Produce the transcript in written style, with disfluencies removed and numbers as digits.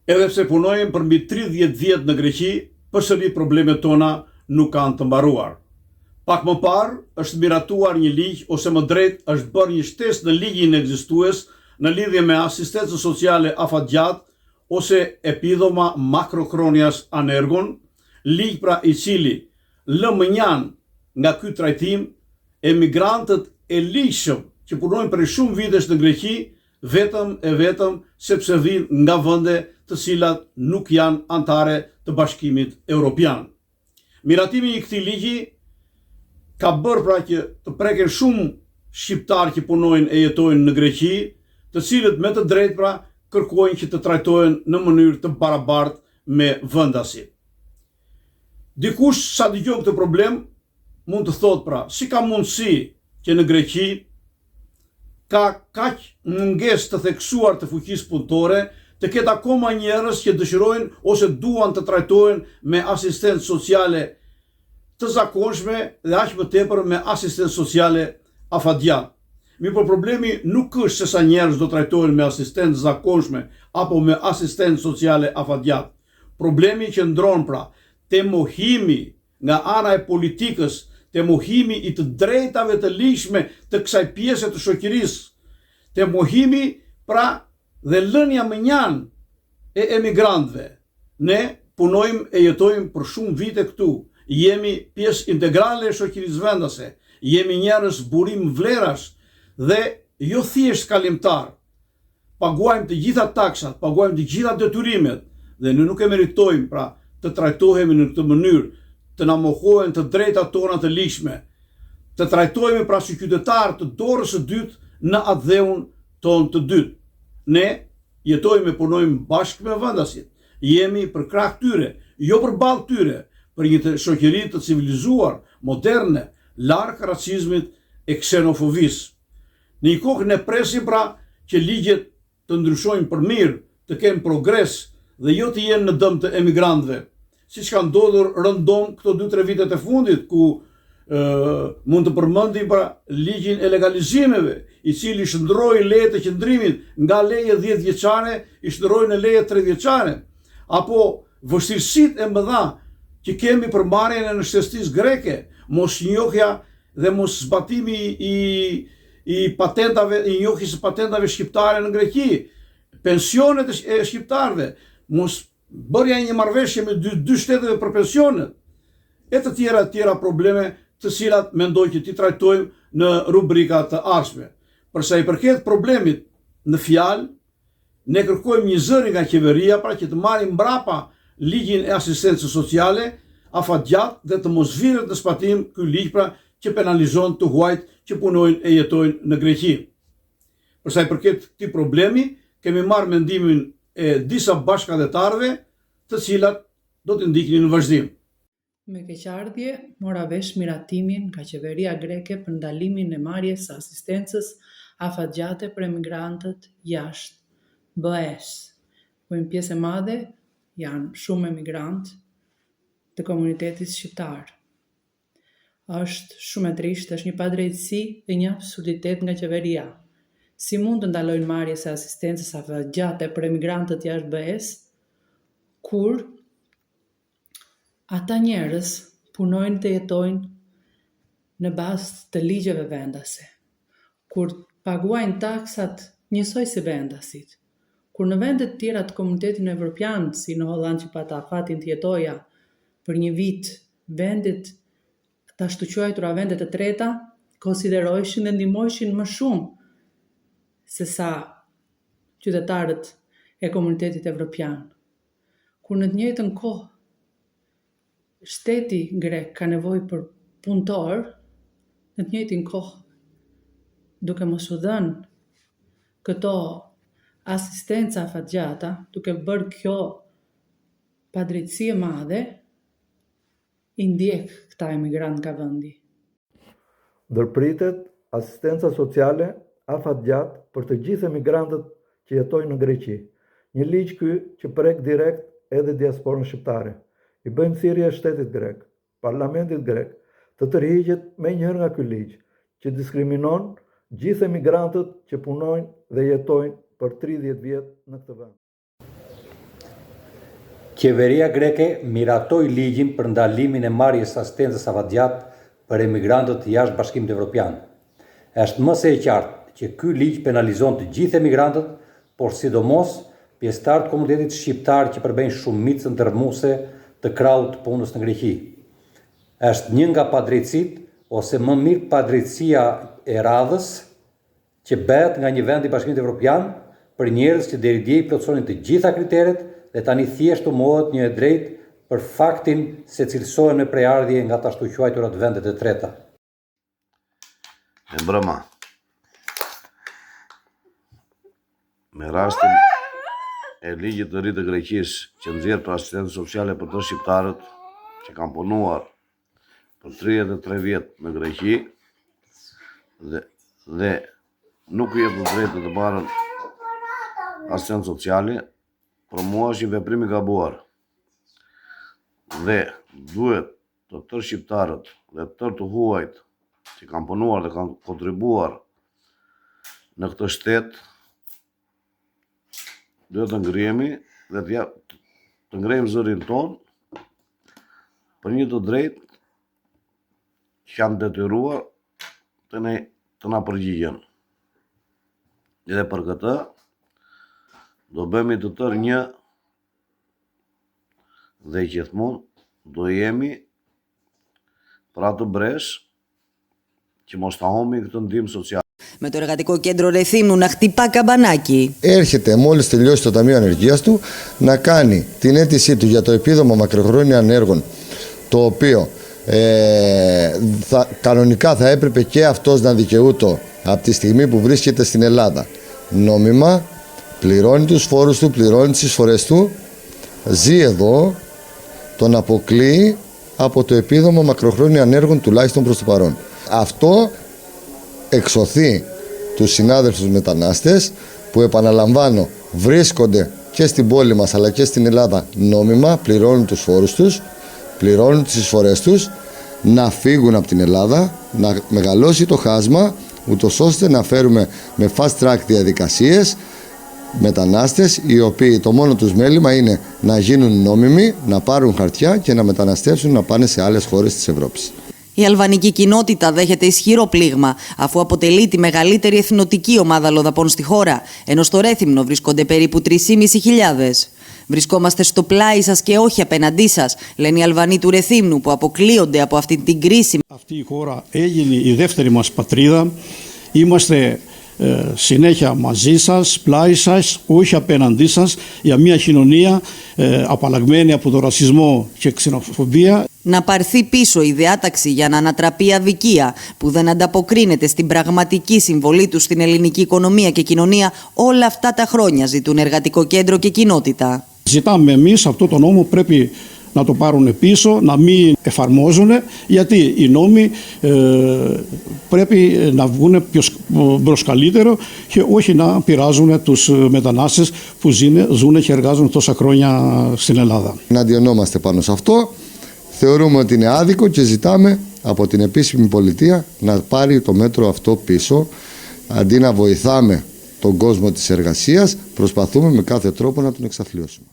Edhe pse punojmë për mbi 30 vjet në Greqi, përsëri problemet tona nuk kanë të mbaruar. Pak më parë është miratuar një ligj ose më drejt është bërë një shtesë në ligjin ekzistues në lidhje me asistencën sociale afatgjat ose epidhoma Macrochronias anergon, ligj pra i cili lë mënjan nga ky trajtim emigrantët e ligjshëm që punojnë për shumë vitesh në Greqi vetëm sepse vinë nga vende të cilat nuk janë anëtare të Bashkimit Evropian. Miratimi i këtij ligji ka bërë pra që të preken shumë shqiptarë që punojnë e jetojnë në Greqi, të cilët me të drejtë pra kërkojnë që të trajtohen në mënyrë të barabartë me vendasit. Dikush sa dëgjon këtë problem mund të thotë pra, si ka mundësi që në Greqi ka kaq mungesë të theksuar të fuqisë punëtore, të ketë akoma njerëz që dëshirojnë ose duan të trajtohen me asistencë sociale të zakonshme dhe aq më tepër me asistencë sociale afatgjat. Mirë, problemi nuk është se sa njerëz do trajtohen me asistencë zakonshme apo me asistencë sociale afatgjat. Problemi qëndron pra te mohimi nga ana e politikës, te mohimi i të drejtave të ligjshme të kësaj pjese të shoqërisë, te mohimi pra dhe lënia mënjan e emigrantëve. Ne punojmë e jetojmë për shumë vite këtu, jemi pjesë integrale e shoqërisë vendase, jemi njerëz burim vlerash dhe jo thjesht kalimtar. Paguajmë të gjitha taksat, paguajmë të gjitha detyrimet dhe ne nuk e meritojmë pra të trajtohemi në këtë mënyrë, të na mohohen të drejtat tona të ligjshme, të trajtohemi pra si qytetar të dorës së dytë në atë dheun tonë të dytë. Ne jetojmë e punojmë bashkë me vendasit, jemi për krah tyre, jo për ballë tyre, për një shoqëri të civilizuar, moderne, larg racizmit e ksenofobisë. Në një kohë ne presim pra që ligjet të ndryshojnë për mirë, të kenë progres dhe jo të jenë në dëm të emigrantëve, siç ka ndodhur rëndom këto 2-3 vitet e fundit, ku mund të përmendim pra ligjin e legalizimeve, i cili shndroi leje të qëndrimit nga leje 10 vjeçare, i shndroi në leje 3 vjeçare, apo vështirësitë e mëdha që kemi për marrjen e nënshtestisë greke, mosnjohja dhe mos zbatimi i patentave, i njohjes së patentave shqiptare në Greqi, pensionet e shqiptarëve, mos bërja një marrëveshje me dy shteteve për pensionet, e të tjera probleme të cilat mendoj që ti trajtojmë në rubrika të ardhshme. Përsa i përket problemit në fjalë, ne kërkojmë një zëri nga qeveria pra që të marrim mbrapa ligjin e asistencës sociale afatgjat dhe të mos viret në zbatim ky ligj pra që penalizon të huajt që punojnë e jetojnë në Greqi. Përsa i përket këtij problemi, kemi marrë mendimin e disa bashkëdhetarëve, të cilat do të ndiqnin në vazhdim. Me keqardhje, mora vesh miratimin nga qeveria greke për ndalimin e marrjes së asistencës afatgjate për emigrantët jashtë BE-s, ku një pjesë e madhe janë shumë emigrantë të komunitetit shqiptar. Është shumë e trisht, është një padrejtësi dhe një absurditet nga qeveria. Si mund të ndalojnë marrjes së asistencës afatgjate për emigrantët jashtë BE-s, kur ata njerëz punojnë të jetojnë në bazë të ligjeve vendase, kur paguajnë taksat njësoj si vendasit, kur në vendet tjera të komunitetit evropian, si në Hollandë që pata fatin të jetoja për një vit, vendet të ashtu quajtura vendet e treta, konsiderojshin dhe ndihmojshin më shumë se sa qytetarët e komunitetit evropian. Kur në të njëjtën kohë shteti grek ka nevojë për punëtor, në të njëjtin kohë duke mos u dhënë këto asistenca afatgjata, duke bërë kjo padrejtësi e madhe, i ndjek këta emigrant nga vendi. Ndërpritet asistenca sociale afatgjat për të gjithë emigrantët që jetojnë në Greqi. Një ligj ky që prek direkt edhe diasporën shqiptare. I bëjmë thirrje shtetit grek, parlamentit grek, të tërhiqet menjëherë nga ky ligj, që diskriminon gjithë emigrantët që punojnë dhe jetojnë për 30 vjet në këtë vend. Qeveria greke miratoi ligjin për ndalimin e marrjes asistencës afatgjat për emigrantët jashtë Bashkimit Evropian. Është më se e qartë që ky ligj penalizon të gjithë emigrantët, por sidomos pjesëtarët të komunitetit shqiptar që përbëjnë shumicën dërmuese të krahut të punës në Greqi. Është një nga padrejtësitë, ose më mirë padrejtësia e radhës, që bëhet nga një vend i Bashkimit Evropian për njerëz që deri dje i plotësonin të gjitha kriteret dhe tani thjesht u mohet një e drejtë për faktin se cilësohen me prejardhje nga të ashtu quajturat vendet e treta. E mbrëma, me rastin e ligjit të ri të Greqisë që nxjerr për asistencë sociale për të shqiptarët që kanë punuar për 33 vjet në Greqi dhe nuk i jep të drejtë të marrën asistencë sociale, për mua është një veprim i gabuar. Dhe duhet të tërë shqiptarët dhe tërë të huajt që kanë punuar dhe kanë kontribuar në këtë shtet, duhet të ngrihemi dhe të ngrejmë zërin ton për një të drejtë që janë detyruar të na përgjigjen. Dhe për këtë do bëhemi të tërë një dhe gjithmonë do jemi për atë bresh që mos ta humbi këtë ndihmë sociale. Με το Εργατικό Κέντρο Ρεθύμνου να χτυπά καμπανάκι. Έρχεται μόλις τελειώσει το Ταμείο Ανεργίας του να κάνει την αίτησή του για το επίδομα μακροχρόνια ανέργων, το οποίο κανονικά θα έπρεπε και αυτός να δικαιούτο από τη στιγμή που βρίσκεται στην Ελλάδα. Νόμιμα, πληρώνει τους φόρους του, πληρώνει τις εισφορές του, ζει εδώ, τον αποκλείει από το επίδομα μακροχρόνια ανέργων τουλάχιστον προς το παρόν. Αυτό εξωθεί τους συνάδελφους μετανάστες που, επαναλαμβάνω, βρίσκονται και στην πόλη μας αλλά και στην Ελλάδα νόμιμα, πληρώνουν τους φόρους τους, πληρώνουν τις εισφορές τους, να φύγουν από την Ελλάδα, να μεγαλώσει το χάσμα, ούτως ώστε να φέρουμε με fast track διαδικασίες μετανάστες οι οποίοι το μόνο τους μέλημα είναι να γίνουν νόμιμοι, να πάρουν χαρτιά και να μεταναστεύσουν να πάνε σε άλλες χώρες της Ευρώπης. Η αλβανική κοινότητα δέχεται ισχυρό πλήγμα, αφού αποτελεί τη μεγαλύτερη εθνοτική ομάδα λοδαπών στη χώρα, ενώ στο Ρέθυμνο βρίσκονται περίπου 3.500. Βρισκόμαστε στο πλάι σας και όχι απέναντί σας, λένε οι Αλβανοί του Ρεθύμνου που αποκλείονται από αυτή την κρίση. Αυτή η χώρα έγινε η δεύτερη μας πατρίδα. Είμαστε συνέχεια μαζί σας, πλάι σας, όχι απέναντί σας, για μια κοινωνία απαλλαγμένη από τον ρατσισμό και ξενοφοβία. Να πάρθει πίσω η διάταξη για να ανατραπεί η αδικία που δεν ανταποκρίνεται στην πραγματική συμβολή του στην ελληνική οικονομία και κοινωνία όλα αυτά τα χρόνια, ζητούν Εργατικό Κέντρο και κοινότητα. Ζητάμε εμείς αυτό το νόμο πρέπει να το πάρουν πίσω, να μην εφαρμόζουν, γιατί οι νόμοι πρέπει να βγουν προς καλύτερο και όχι να πειράζουν τους μετανάστες που ζουν και εργάζονται τόσα χρόνια στην Ελλάδα. Να αντιονόμαστε πάνω σε αυτό. Θεωρούμε ότι είναι άδικο και ζητάμε από την επίσημη πολιτεία να πάρει το μέτρο αυτό πίσω. Αντί να βοηθάμε τον κόσμο της εργασίας, προσπαθούμε με κάθε τρόπο να τον εξαθλιώσουμε.